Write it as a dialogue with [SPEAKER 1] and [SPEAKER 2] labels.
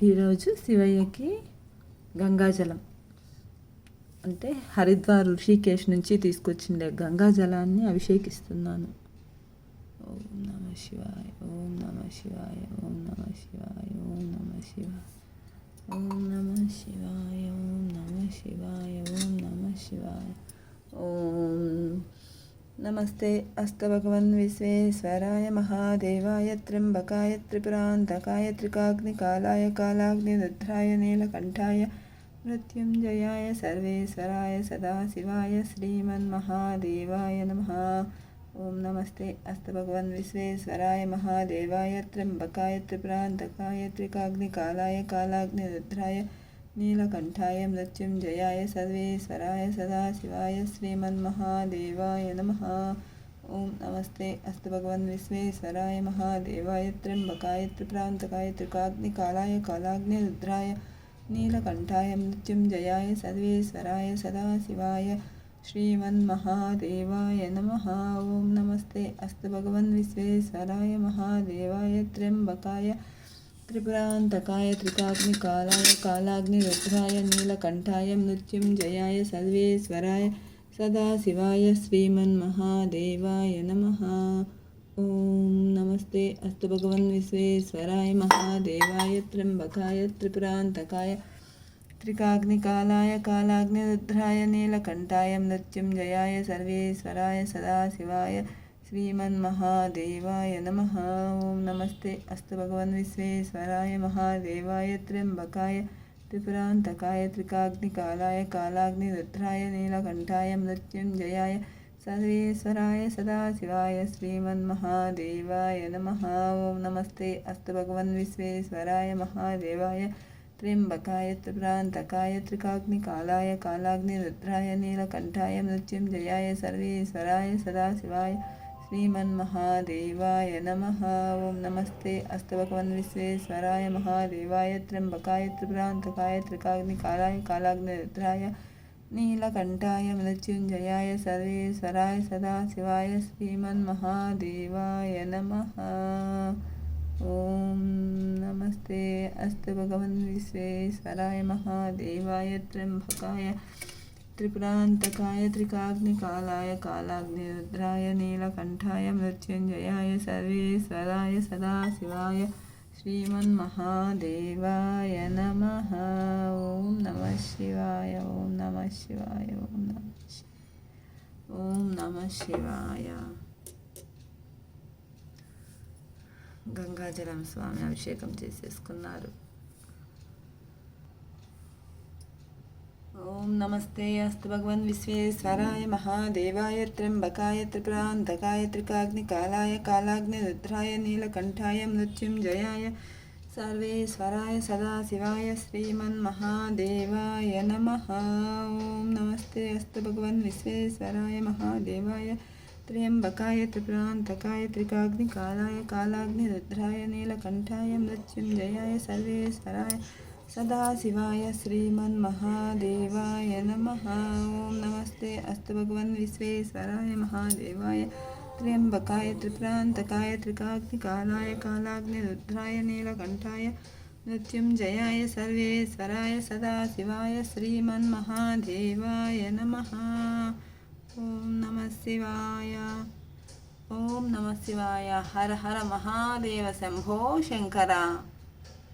[SPEAKER 1] ఈరోజు శివయ్యకి గంగాజలం అంటే హరిద్వార్ ఋషికేశ్ నుంచి తీసుకొచ్చిండే గంగాజలాన్ని అభిషేకిస్తున్నాను. ఓం నమ శివాయ, ఓం నమ శివాయ, ఓం నమ శివాయ, ఓం నమ శివాయ, ఓం నమ శివాయ, ఓం నమ శివాయ, ఓం నమ శివాయ. ఓం నమస్తే అస్తు భగవన్ విశ్వేశ్వరాయ మహాదేవాయ త్ర్యంబకాయ త్రిపురాంతకాయ త్రికాగ్నికాలాయ కాలాగ్నిరుద్రాయ నీలకంఠాయ మృత్యుంజయాయ సర్వేశ్వరాయ సదాశివాయ శ్రీమన్మహాదేవాయ నమః. ఓం నమస్తే అస్తు భగవన్ విశ్వేశ్వరాయ మహాదేవాయ త్ర్యంబకాయ త్రిపురాంతకాయ త్రికాగ్నికాలాయ కాలాగ్నిరుద్రాయ నీలకంఠాయ మృత్యుంజయాయ సర్వేశ్వరాయ సదాశివాయ శ్రీమన్మహాదేవాయ నమః. ఓం నమస్తే అస్తు భగవన్ విశ్వేశ్వరాయ మహాదేవాయ త్ర్యంబకాయ త్రిపురాంతకాయ త్రికాగ్నికాలాయ కాలాగ్నిరుద్రాయ నీలకంఠాయ మృత్యుంజయాయ సర్వేశ్వరాయ సదాశివాయ శ్రీమన్మహాదేవాయ నమః. ఓం నమస్తే అస్తు భగవన్ విశ్వేశ్వరాయ మహాదేవాయ త్ర్యంబకాయ త్రిపురాంతకాయ త్రికాగ్నికాలాయ కాలాగ్నిరుద్రాయ నీలకంఠాయ మృత్యుంజయాయ సర్వేశ్వరాయ సదాశివాయ శ్రీమన్మహాదేవాయ నమః. ఓం నమస్తే అస్తు భగవన్ విశ్వేశ్వరాయ మహాదేవాయ త్ర్యంబకాయ త్రిపురాంతకాయ త్రికాగ్నికాలాయ కాలాగ్నిరుద్రాయ నీలకంఠాయ మృత్యుంజయాయ సర్వేశ్వరాయ సదాశివాయ శ్రీమన్మహాదేవాయ నమః. ఓం నమస్తే అస్తు భగవన్ విశ్వేశ్వరాయ మహాదేవాయ త్ర్యంబకాయ త్రిపురాంతకాయ త్రికాగ్నికాలాయ కాలాగ్నిరుద్రాయ నీలకంఠాయ మృత్యుంజయాయ సర్వేశ్వరాయ సదాశివాయ శ్రీమన్మహాదేవాయ నమః. ఓం నమస్తే అస్తు భగవన్ విశ్వేశ్వరాయ మహాదేవాయ త్ర్యంబకాయ త్రిపురాంతకాయ త్రికాగ్నికాలాయ కాలాగ్నిరుద్రాయ నీలకంఠాయ మృత్యుంజయాయ సర్వేశ్వరాయ సదాశివాయ శ్రీమన్మహాదేవాయ నమః. ఓం నమస్తే అస్తు భగవన్ విశ్వేశ్వరాయ మహాదేవాయ త్ర్యంబకాయ త్రిపురాంతకాయ త్రికాగ్నికాలాయ కాలాగ్నిరుద్రాయ నీలకంఠాయ మృత్యుంజయాయ సర్వేశ్వరాయ సదాశివాయ శ్రీమన్మహాదేవాయ నమః. ఓం నమస్తే అస్తు భగవన్ విశ్వేశ్వరాయ మహాదేవాయ త్ర్యంబకాయ త్రిపురాంతకాయ త్రికాగ్నికాలాయ కాలాగ్నిరుద్రాయ నీలకంఠాయ మృత్యుంజయాయ సర్వేశ్వరాయ సదాశివాయ శ్రీమన్మహాదేవాయ నమః. ఓం నమః శివాయ, ఓం నమః శివాయ, ఓం నమః శివాయ, ఓం నమః శివాయ. గంగాజలం స్వామి అభిషేకం చేసేసుకున్నారు. ఓం నమస్తే అస్తు భగవన్ విశ్వేశ్వరాయ మహాదేవాయ త్ర్యంబకాయ త్రిపురాంతకాయ త్రికాగ్నికాలాయ కాలాగ్నిరుద్రాయ నీలకంఠాయ మృత్యుంజయాయ సర్వేశ్వరాయ సదాశివాయ శ్రీమన్మహాదేవాయ నమః. ఓం నమస్తే అస్తు భగవన్ విశ్వేశ్వరాయ మహాదేవాయ త్ర్యంబకాయ త్రిపురాంతకాయ త్రికాగ్నికాలాయ కాలాగ్నిరుద్రాయ నీలకంఠాయ మృత్యుంజయాయ సర్వేశ్వరాయ సదాశివాయ శ్రీమన్మహాదేవాయ నమః. ఓం నమస్తే అస్తు భగవన్ విశ్వేశ్వరాయ మహాదేవాయ త్ర్యంబకాయ త్రిపురాంతకాయ త్రికాగ్నికాలాయ కాలాగ్నిరుద్రాయ నీలకంఠాయ మృత్యుంజయాయ సర్వేశ్వరాయ సదాశివాయ శ్రీమన్మహాదేవాయ నమః. ఓం నమః శివాయ, ఓం నమః శివాయ. హర హర మహాదేవ శంభో శంకర.